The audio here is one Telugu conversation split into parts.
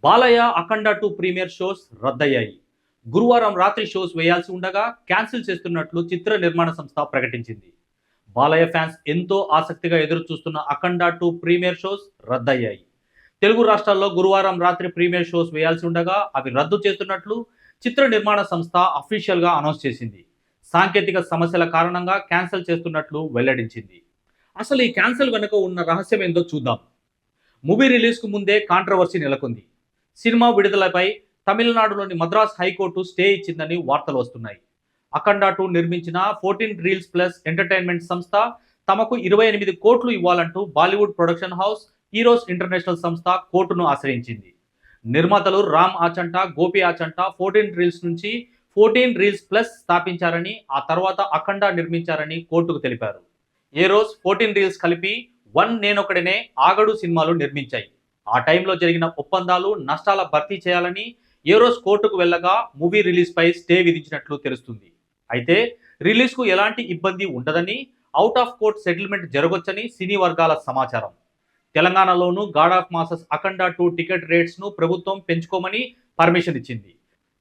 బాలయ్య అఖండ 2 ప్రీమియర్ షోస్ రద్దయ్యాయి. గురువారం రాత్రి షోస్ వేయాల్సి ఉండగా క్యాన్సిల్ చేస్తున్నట్లు చిత్ర నిర్మాణ సంస్థ ప్రకటించింది. బాలయ్య ఫ్యాన్స్ ఎంతో ఆసక్తిగా ఎదురు చూస్తున్న అఖండ 2 ప్రీమియర్ షోస్ రద్దయ్యాయి. తెలుగు రాష్ట్రాల్లో గురువారం రాత్రి ప్రీమియర్ షోస్ వేయాల్సి ఉండగా అవి రద్దు చేస్తున్నట్లు చిత్ర నిర్మాణ సంస్థ అఫీషియల్గా అనౌన్స్ చేసింది. సాంకేతిక సమస్యల కారణంగా క్యాన్సిల్ చేస్తున్నట్లు వెల్లడించింది. అసలు ఈ క్యాన్సిల్ వెనుక ఉన్న రహస్యం ఏందో చూద్దాం. మూవీ రిలీజ్కు ముందే కాంట్రవర్సీ నెలకొంది. సినిమా విడుదలపై తమిళనాడులోని మద్రాస్ హైకోర్టు స్టే ఇచ్చిందని వార్తలు వస్తున్నాయి. అఖండ 2 నిర్మించిన 14 రీల్స్ ప్లస్ ఎంటర్టైన్మెంట్ సంస్థ తమకు 28 కోట్లు ఇవ్వాలంటూ Bollywood production house Heroes International సంస్థ కోర్టును ఆశ్రయించింది. నిర్మాతలు రామ్ ఆచంట, గోపి ఆచంట 14 రీల్స్ నుంచి 14 రీల్స్ ప్లస్ స్థాపించారని, ఆ తర్వాత అఖండ నిర్మించారని కోర్టుకు తెలిపారు. ఏ రోజు 14 రీల్స్ కలిపి వన్ నేనొకడినే, ఆగడు సినిమాలు నిర్మించాయి. ఆ టైంలో జరిగిన ఒప్పందాలు, నష్టాల భర్తీ చేయాలని ఏ రోజు కోర్టుకు వెళ్ళగా మూవీ రిలీజ్పై స్టే విధించినట్లు తెలుస్తుంది. అయితే రిలీజ్కు ఎలాంటి ఇబ్బంది ఉండదని, అవుట్ ఆఫ్ కోర్ట్ సెటిల్మెంట్ జరగొచ్చని సినీ వర్గాల సమాచారం. తెలంగాణలోనూ god of masses Akhanda 2 ticket రేట్స్ను ప్రభుత్వం పెంచుకోమని పర్మిషన్ ఇచ్చింది.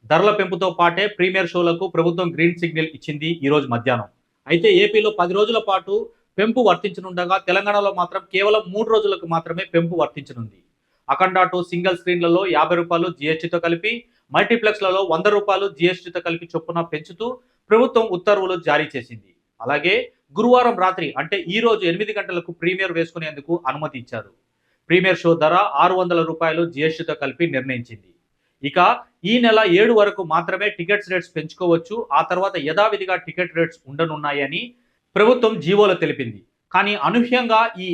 ధరల పెంపుతో పాటే ప్రీమియర్ షోలకు ప్రభుత్వం గ్రీన్ సిగ్నల్ ఇచ్చింది ఈరోజు మధ్యాహ్నం. అయితే ఏపీలో 10 రోజుల పాటు పెంపు వర్తించనుండగా తెలంగాణలో మాత్రం కేవలం 3 రోజులకు మాత్రమే పెంపు వర్తించనుంది. అఖండ 2 సింగిల్ స్క్రీన్లలో ₹50 జీఎస్టీతో కలిపి, మల్టీప్లెక్స్లలో ₹100 జీఎస్టీతో కలిపి చొప్పున పెంచుతూ ప్రభుత్వం ఉత్తర్వులు జారీ చేసింది. అలాగే గురువారం రాత్రి అంటే ఈ రోజు 8 గంటలకు ప్రీమియర్ వేసుకునేందుకు అనుమతి ఇచ్చారు. ప్రీమియర్ షో ధర ₹600 జీఎస్టీతో కలిపి నిర్ణయించింది. ఇక ఈ నెల 7 వరకు మాత్రమే టికెట్స్ రేట్స్ పెంచుకోవచ్చు. ఆ తర్వాత యథావిధిగా టికెట్ రేట్స్ ఉండనున్నాయని ప్రభుత్వం జీవోలో తెలిపింది. కానీ అనూహ్యంగా ఈ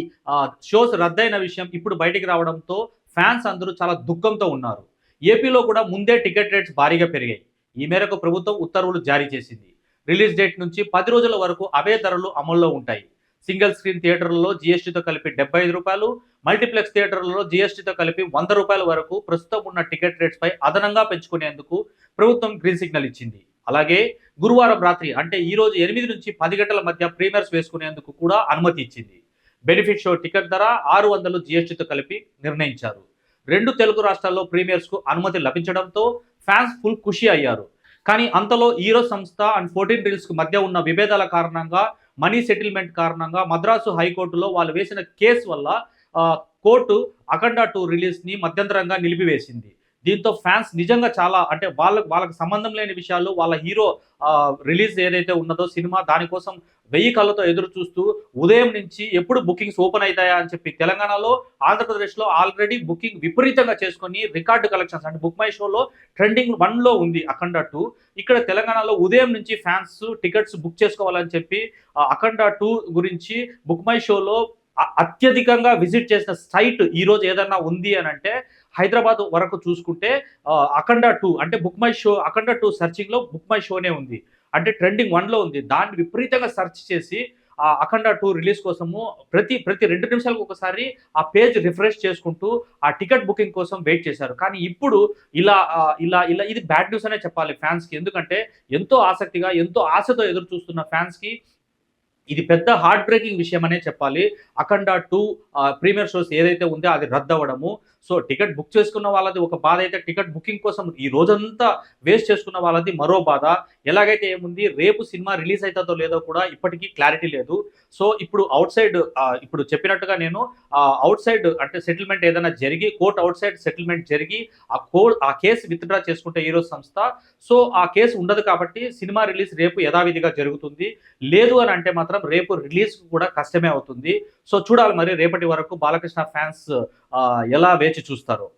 షోస్ రద్దయిన విషయం ఇప్పుడు బయటికి రావడంతో ఫ్యాన్స్ అందరూ చాలా దుఃఖంతో ఉన్నారు. ఏపీలో కూడా ముందే టికెట్ రేట్స్ భారీగా పెరిగాయి. ఈ మేరకు ప్రభుత్వం ఉత్తర్వులు జారీ చేసింది. రిలీజ్ డేట్ నుంచి 10 రోజుల వరకు అవే ధరలు అమల్లో ఉంటాయి. సింగిల్ స్క్రీన్ థియేటర్లలో జీఎస్టీతో కలిపి ₹75, మల్టీప్లెక్స్ థియేటర్లలో జీఎస్టీతో కలిపి ₹100 వరకు ప్రస్తుతం ఉన్న టికెట్ రేట్స్ పై అదనంగా పెంచుకునేందుకు ప్రభుత్వం గ్రీన్ సిగ్నల్ ఇచ్చింది. అలాగే గురువారం రాత్రి అంటే ఈ రోజు 8 నుంచి 10 గంటల మధ్య ప్రీమియర్స్ వేసుకునేందుకు కూడా అనుమతి ఇచ్చింది. బెనిఫిట్ షో టికెట్ ధర ₹600 జీఎస్టీతో కలిపి నిర్ణయించారు. 2 తెలుగు రాష్ట్రాల్లో ప్రీమియర్స్ కు అనుమతి లభించడంతో ఫ్యాన్స్ ఫుల్ ఖుషి అయ్యారు. కానీ అంతలో హీరో సంస్థ అండ్ 14 రీల్స్ కు మధ్య ఉన్న విభేదాల కారణంగా, మనీ సెటిల్మెంట్ కారణంగా మద్రాసు హైకోర్టులో వాళ్ళు వేసిన కేసు వల్ల కోర్టు అఖండ 2 రిలీజ్ ని మధ్యంతరంగా నిలిపివేసింది. దీంతో ఫ్యాన్స్ నిజంగా చాలా అంటే వాళ్ళకి సంబంధం లేని విషయాలు, వాళ్ళ హీరో రిలీజ్ ఏదైతే ఉన్నదో సినిమా, దానికోసం 1000 కళ్ళతో ఎదురు చూస్తూ ఉదయం నుంచి ఎప్పుడు బుకింగ్స్ ఓపెన్ అవుతాయా అని చెప్పి తెలంగాణలో, ఆంధ్రప్రదేశ్లో ఆల్రెడీ బుకింగ్ విపరీతంగా చేసుకొని రికార్డు కలెక్షన్స్ అంటే బుక్ మై షోలో ట్రెండింగ్ 1లో ఉంది అఖండ 2. ఇక్కడ తెలంగాణలో ఉదయం నుంచి ఫ్యాన్స్ టికెట్స్ బుక్ చేసుకోవాలని చెప్పి అఖండ 2 గురించి బుక్ మై షోలో అత్యధికంగా విజిట్ చేసిన సైట్ ఈ రోజు ఏదన్నా ఉంది అని అంటే హైదరాబాద్ వరకు చూసుకుంటే అఖండ 2 అంటే book my show Akhanda 2 searching లో బుక్ మై షోనే ఉంది. అంటే ట్రెండింగ్ 1లో ఉంది. దాన్ని విపరీతంగా సెర్చ్ చేసి ఆ అఖండ 2 రిలీజ్ కోసము ప్రతి 2 నిమిషాలకు ఒకసారి ఆ పేజ్ రిఫ్రెష్ చేసుకుంటూ ఆ టికెట్ బుకింగ్ కోసం వెయిట్ చేశారు. కానీ ఇప్పుడు ఇలా ఇలా ఇలా ఇది బ్యాడ్ న్యూస్ అనే చెప్పాలి ఫ్యాన్స్ కి. ఎందుకంటే ఎంతో ఆసక్తిగా, ఎంతో ఆశతో ఎదురు చూస్తున్న ఫ్యాన్స్ కి ఇది పెద్ద హార్ట్ బ్రేకింగ్ విషయం అనే చెప్పాలి. అఖండ 2 ప్రీమియర్ షోస్ ఏదైతే ఉందో అది రద్దవడము. సో టికెట్ బుక్ చేసుకున్న వాళ్ళది ఒక బాధ అయితే, టికెట్ బుకింగ్ కోసం ఈ రోజంతా వేస్ట్ చేసుకున్న వాళ్ళది మరో బాధ. ఎలాగైతే ఏముంది, రేపు సినిమా రిలీజ్ అవుతుందో లేదో కూడా ఇప్పటికీ క్లారిటీ లేదు. సో ఇప్పుడు అవుట్ సైడ్ ఇప్పుడు చెప్పినట్టుగా నేను అవుట్ సైడ్ అంటే సెటిల్మెంట్ ఏదైనా జరిగి, కోర్ట్ అవుట్ సైడ్ సెటిల్మెంట్ జరిగి ఆ కేసు విత్డ్రా చేసుకుంటే ఈరోజు సంస్థ, సో ఆ కేసు ఉండదు కాబట్టి సినిమా రిలీజ్ రేపు యథావిధిగా జరుగుతుంది. లేదు అని అంటే మాత్రం రేపు రిలీజ్ కూడా కష్టమే అవుతుంది. సో చూడాలి మరి రేపటి వరకు బాలకృష్ణ ఫ్యాన్స్ ఎలా వేచి చూస్తారో.